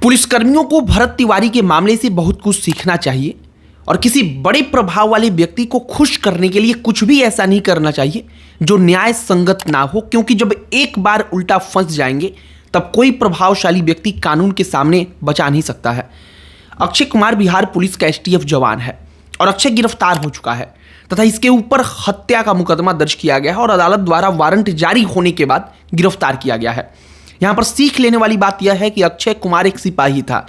पुलिसकर्मियों को भरत तिवारी के मामले से बहुत कुछ सीखना चाहिए और किसी बड़े प्रभाव वाले व्यक्ति को खुश करने के लिए कुछ भी ऐसा नहीं करना चाहिए जो न्याय संगत ना हो, क्योंकि जब एक बार उल्टा फंस जाएंगे तब कोई प्रभावशाली व्यक्ति कानून के सामने बचा नहीं सकता है। अक्षय कुमार बिहार पुलिस का एसटीएफ जवान है और अक्षय गिरफ्तार हो चुका है तथा इसके ऊपर हत्या का मुकदमा दर्ज किया गया है और अदालत द्वारा वारंट जारी होने के बाद गिरफ्तार किया गया है। यहाँ पर सीख लेने वाली बात यह है कि अक्षय कुमार एक सिपाही था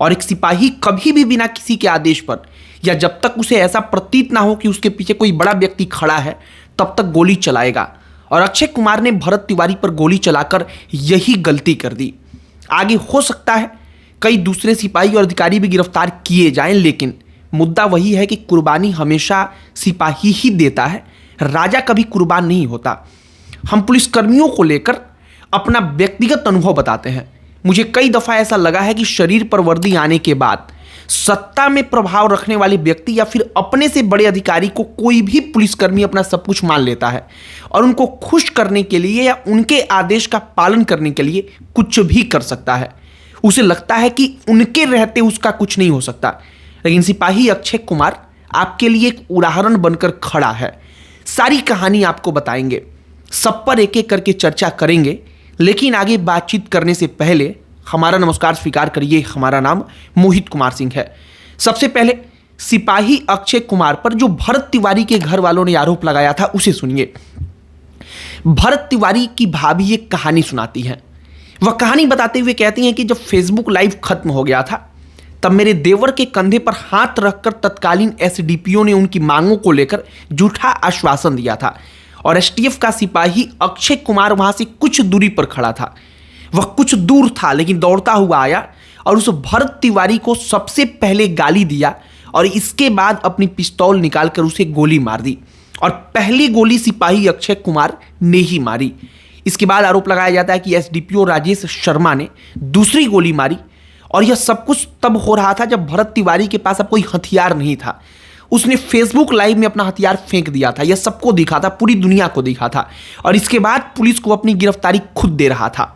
और एक सिपाही कभी भी बिना किसी के आदेश पर या जब तक उसे ऐसा प्रतीत ना हो कि उसके पीछे कोई बड़ा व्यक्ति खड़ा है तब तक गोली चलाएगा। और अक्षय कुमार ने भरत तिवारी पर गोली चलाकर यही गलती कर दी। आगे हो सकता है कई दूसरे सिपाही और अधिकारी भी गिरफ्तार किए जाएं, लेकिन मुद्दा वही है कि कुर्बानी हमेशा सिपाही ही देता है, राजा कभी कुर्बान नहीं होता। हम पुलिसकर्मियों को लेकर अपना व्यक्तिगत अनुभव बताते हैं। मुझे कई दफ़ा ऐसा लगा है कि शरीर पर वर्दी आने के बाद सत्ता में प्रभाव रखने वाले व्यक्ति या फिर अपने से बड़े अधिकारी को कोई भी पुलिसकर्मी अपना सब कुछ मान लेता है और उनको खुश करने के लिए या उनके आदेश का पालन करने के लिए कुछ भी कर सकता है। उसे लगता है कि उनके रहते उसका कुछ नहीं हो सकता। लेकिन सिपाही अक्षय कुमार आपके लिए एक उदाहरण बनकर खड़ा है। सारी कहानी आपको बताएंगे, सब पर एक एक करके चर्चा करेंगे, लेकिन आगे बातचीत करने से पहले हमारा नमस्कार स्वीकार करिए। हमारा नाम मोहित कुमार सिंह है। सबसे पहले सिपाही अक्षय कुमार पर जो भरत तिवारी के घर वालों ने आरोप लगाया था उसे सुनिए। भरत तिवारी की भाभी एक कहानी सुनाती है। वह कहानी बताते हुए कहती हैं कि जब फेसबुक लाइव खत्म हो गया था तब मेरे देवर के कंधे पर हाथ रखकर तत्कालीन एसडीपीओ ने उनकी मांगों को लेकर झूठा आश्वासन दिया था और एसटीएफ का सिपाही अक्षय कुमार वहां से कुछ दूरी पर खड़ा था। वह कुछ दूर था लेकिन दौड़ता हुआ आया और उस भरत तिवारी को सबसे पहले गाली दिया और इसके बाद अपनी पिस्तौल निकालकर उसे गोली मार दी और पहली गोली सिपाही अक्षय कुमार ने ही मारी। इसके बाद आरोप लगाया जाता है कि एसडीपीओ राजेश शर्मा ने दूसरी गोली मारी और यह सब कुछ तब हो रहा था जब भरत तिवारी के पास अब कोई हथियार नहीं था। उसने फेसबुक लाइव में अपना हथियार फेंक दिया था। यह सबको दिखा था, पूरी दुनिया को दिखा था और इसके बाद पुलिस को अपनी गिरफ्तारी खुद दे रहा था।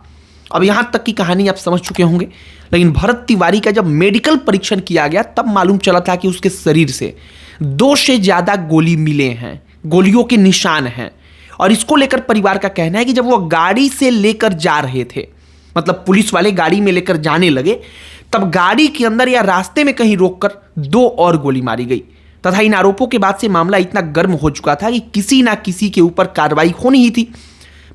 अब यहां तक की कहानी आप समझ चुके होंगे, लेकिन भरत तिवारी का जब मेडिकल परीक्षण किया गया तब मालूम चला था कि उसके शरीर से 2 से ज्यादा गोली मिले हैं, गोलियों के निशान हैं। और इसको लेकर परिवार का कहना है कि जब वो गाड़ी से लेकर जा रहे थे, मतलब पुलिस वाले गाड़ी में लेकर जाने लगे, तब गाड़ी के अंदर या रास्ते में कहीं रोककर 2 और गोली मारी गई तथा इन आरोपों के बाद से मामला इतना गर्म हो चुका था कि किसी ना किसी के ऊपर कार्रवाई होनी ही थी।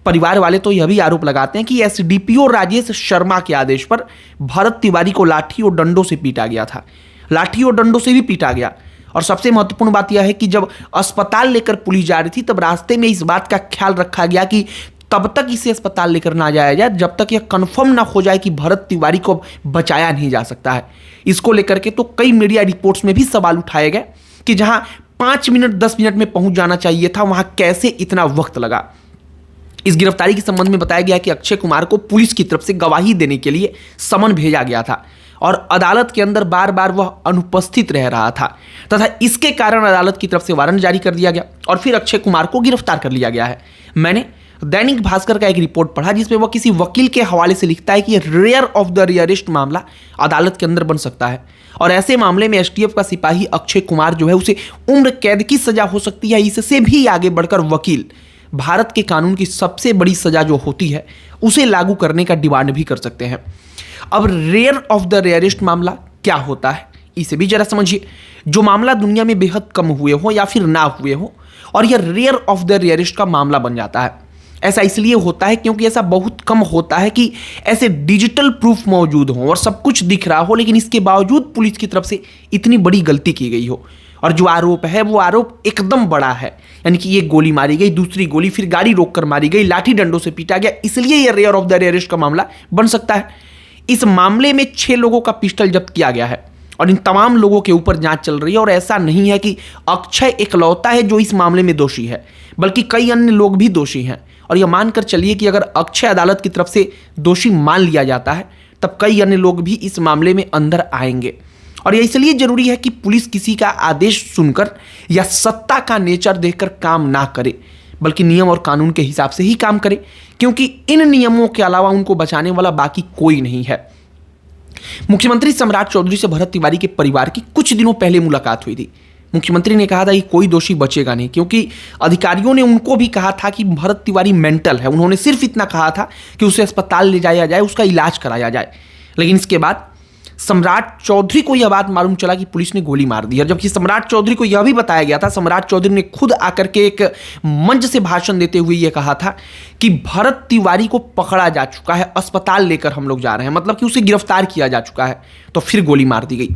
परिवार वाले तो यह भी आरोप लगाते हैं कि एसडीपीओ राजेश शर्मा के आदेश पर भरत तिवारी को लाठी और डंडों से पीटा गया था। लाठी और डंडों से भी पीटा गया। और सबसे महत्वपूर्ण बात यह है कि जब अस्पताल लेकर पुलिस जा रही थी तब रास्ते में इस बात का ख्याल रखा गया कि तब तक इसे अस्पताल लेकर ना जाया जाए जब तक यह कंफर्म ना हो जाए कि भरत तिवारी को बचाया नहीं जा सकता है। इसको लेकर के तो कई मीडिया रिपोर्ट्स में भी सवाल उठाए गए कि जहां 5 मिनट 10 मिनट में पहुंच जाना चाहिए था वहां कैसे इतना वक्त लगा। इस गिरफ्तारी के संबंध में बताया गया कि अक्षय कुमार को पुलिस की तरफ से गवाही देने के लिए समन भेजा गया था और अदालत के अंदर बार बार वह अनुपस्थित रह रहा था तथा इसके कारण अदालत की तरफ से वारंट जारी कर दिया गया और फिर अक्षय कुमार को गिरफ्तार कर लिया गया है। मैंने दैनिक भास्कर का एक रिपोर्ट पढ़ा जिसमें वह किसी वकील के हवाले से लिखता है कि रेयर ऑफ द रेयरेस्ट मामला अदालत के अंदर बन सकता है और ऐसे मामले में एसटीएफ का सिपाही अक्षय कुमार जो है उसे उम्र कैद की सजा हो सकती है। इससे भी आगे बढ़कर वकील भारत के कानून की सबसे बड़ी सजा जो होती है उसे लागू करने का डिमांड भी कर सकते हैं। अब रेयर ऑफ द रेयरेस्ट मामला क्या होता है इसे भी जरा समझिए। जो मामला दुनिया में बेहद कम हुए हो या फिर ना हुए हो और यह रेयर ऑफ द रेयरेस्ट का मामला बन जाता है। ऐसा इसलिए होता है क्योंकि ऐसा बहुत कम होता है कि ऐसे डिजिटल प्रूफ मौजूद हो और सब कुछ दिख रहा हो, लेकिन इसके बावजूद पुलिस की तरफ से इतनी बड़ी गलती की गई हो और जो आरोप है वो आरोप एकदम बड़ा है। यानी कि ये गोली मारी गई, दूसरी गोली फिर गाड़ी रोककर मारी गई, लाठी डंडों से पीटा गया, इसलिए ये रेयर ऑफ द रेयरेस्ट का मामला बन सकता है। इस मामले में 6 लोगों का पिस्टल जब्त किया गया है और इन तमाम लोगों के ऊपर जांच चल रही है और ऐसा नहीं है कि अक्षय इकलौता है जो इस मामले में दोषी है, बल्कि कई अन्य लोग भी दोषी हैं। और यह मानकर चलिए कि अगर अक्षय अदालत की तरफ से दोषी मान लिया जाता है तब कई अन्य लोग भी इस मामले में अंदर आएंगे। और यह इसलिए जरूरी है कि पुलिस किसी का आदेश सुनकर या सत्ता का नेचर देखकर काम ना करे, बल्कि नियम और कानून के हिसाब से ही काम करे, क्योंकि इन नियमों के अलावा उनको बचाने वाला बाकी कोई नहीं है। मुख्यमंत्री सम्राट चौधरी से भरत तिवारी के परिवार की कुछ दिनों पहले मुलाकात हुई थी। मुख्यमंत्री ने कहा था कि कोई दोषी बचेगा नहीं, क्योंकि अधिकारियों ने उनको भी कहा था कि भरत तिवारी मेंटल है। उन्होंने सिर्फ इतना कहा था कि उसे अस्पताल ले जाया जाए, उसका इलाज कराया जाए। लेकिन इसके बाद सम्राट चौधरी को यह बात मालूम चला कि पुलिस ने गोली मार दी है, जबकि सम्राट चौधरी को यह भी बताया गया था, सम्राट चौधरी ने खुद आकर के एक मंच से भाषण देते हुए यह कहा था कि भरत तिवारी को पकड़ा जा चुका है, अस्पताल लेकर हम लोग जा रहे हैं, मतलब कि उसे गिरफ्तार किया जा चुका है। तो फिर गोली मार दी गई।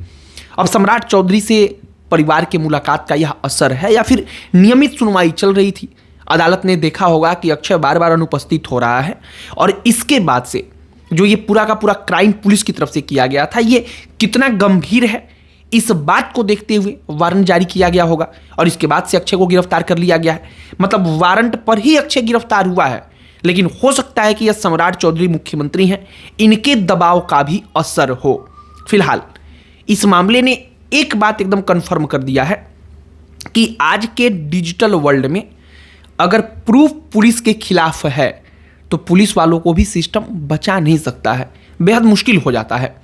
अब सम्राट चौधरी से परिवार के मुलाकात का यह असर है या फिर नियमित सुनवाई चल रही थी? अदालत ने देखा होगा कि अक्षय बार बार अनुपस्थित हो रहा है, और इसके बाद से जो ये पूरा का पूरा क्राइम पुलिस की तरफ से किया गया था, ये कितना गंभीर है, इस बात को देखते हुए वारंट जारी किया गया होगा, और इसके बाद से अक्षय को गिरफ्तार कर लिया गया है। मतलब वारंट पर ही अक्षय गिरफ्तार हुआ है, लेकिन हो सकता है कि यह सम्राट चौधरी मुख्यमंत्री हैं, इनके दबाव का भी असर हो। फिलहाल इस मामले ने एक बात एकदम कंफर्म कर दिया है कि आज के डिजिटल वर्ल्ड में अगर प्रूफ पुलिस के खिलाफ है तो पुलिस वालों को भी सिस्टम बचा नहीं सकता है, बेहद मुश्किल हो जाता है।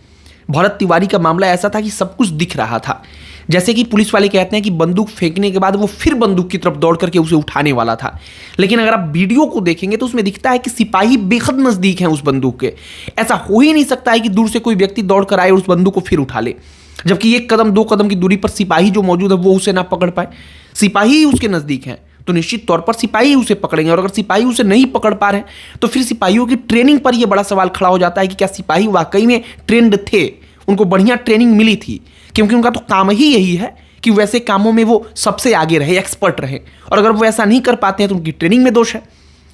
भरत तिवारी का मामला ऐसा था कि सब कुछ दिख रहा था, जैसे कि पुलिस वाले कहते हैं कि बंदूक फेंकने के बाद वो फिर बंदूक की तरफ दौड़ करके उसे उठाने वाला था। लेकिन अगर आप वीडियो को देखेंगे तो उसमें दिखता है कि सिपाही बेहद नज़दीक हैं उस बंदूक के। ऐसा हो ही नहीं सकता है कि दूर से कोई व्यक्ति दौड़ कर आए और उस बंदूक को फिर उठा ले, जबकि 1 कदम 2 कदम की दूरी पर सिपाही जो मौजूद है वो उसे ना पकड़ पाए। सिपाही ही उसके नज़दीक हैं तो निश्चित तौर पर सिपाही उसे पकड़ेंगे, और अगर सिपाही उसे नहीं पकड़ पा रहे हैं तो फिर सिपाहियों की ट्रेनिंग पर यह बड़ा सवाल खड़ा हो जाता है कि क्या सिपाही वाकई में ट्रेंड थे, उनको बढ़िया ट्रेनिंग मिली थी? क्योंकि उनका तो काम ही यही है कि वैसे कामों में वो सबसे आगे रहे, एक्सपर्ट रहे, और अगर वो ऐसा नहीं कर पाते हैं तो उनकी ट्रेनिंग में दोष है।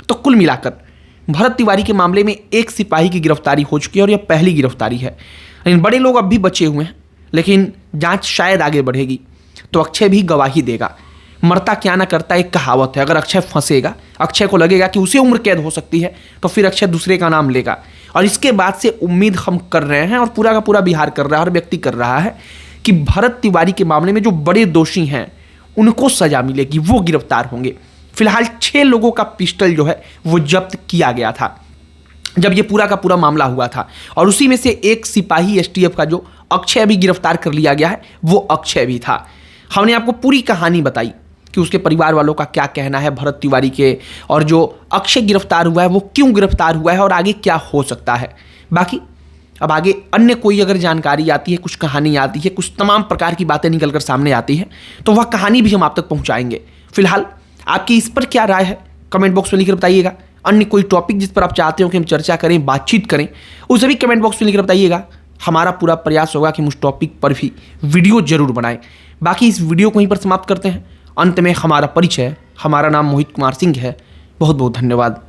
तो कुल मिलाकर भरत तिवारी के मामले में एक सिपाही की गिरफ्तारी हो चुकी है, और यह पहली गिरफ्तारी है। लेकिन बड़े लोग अब भी बचे हुए हैं, लेकिन जांच शायद आगे बढ़ेगी तो अक्षय भी गवाही देगा। मरता क्या ना करता एक कहावत है, अगर अक्षय फंसेगा, अक्षय को लगेगा कि उसे उम्र कैद हो सकती है, तो फिर अक्षय दूसरे का नाम लेगा। और इसके बाद से उम्मीद हम कर रहे हैं, और पूरा का पूरा बिहार कर रहा है, हर व्यक्ति कर रहा है कि भरत तिवारी के मामले में जो बड़े दोषी हैं उनको सजा मिलेगी, वो गिरफ्तार होंगे। फिलहाल 6 लोगों का पिस्टल जो है वो जब्त किया गया था जब ये पूरा का पूरा मामला हुआ था, और उसी में से एक सिपाही एसटीएफ का जो अक्षय भी गिरफ्तार कर लिया गया है वो अक्षय भी था। हमने आपको पूरी कहानी बताई कि उसके परिवार वालों का क्या कहना है भरत तिवारी के, और जो अक्षय गिरफ्तार हुआ है वो क्यों गिरफ्तार हुआ है और आगे क्या हो सकता है। बाकी अब आगे अन्य कोई अगर जानकारी आती है, कुछ कहानी आती है, कुछ तमाम प्रकार की बातें निकलकर सामने आती हैं, तो वह कहानी भी हम आप तक पहुंचाएंगे। फिलहाल आपकी इस पर क्या राय है कमेंट बॉक्स में लिखकर बताइएगा। अन्य कोई टॉपिक जिस पर आप चाहते हो कि हम चर्चा करें, बातचीत करें, उसे भी कमेंट बॉक्स में लिखकर बताइएगा। हमारा पूरा प्रयास होगा कि हम उस टॉपिक पर भी वीडियो जरूर बनाएं। बाकी इस वीडियो को यहीं पर समाप्त करते हैं। अंत में हमारा परिचय, हमारा नाम मोहित कुमार सिंह है। बहुत बहुत धन्यवाद।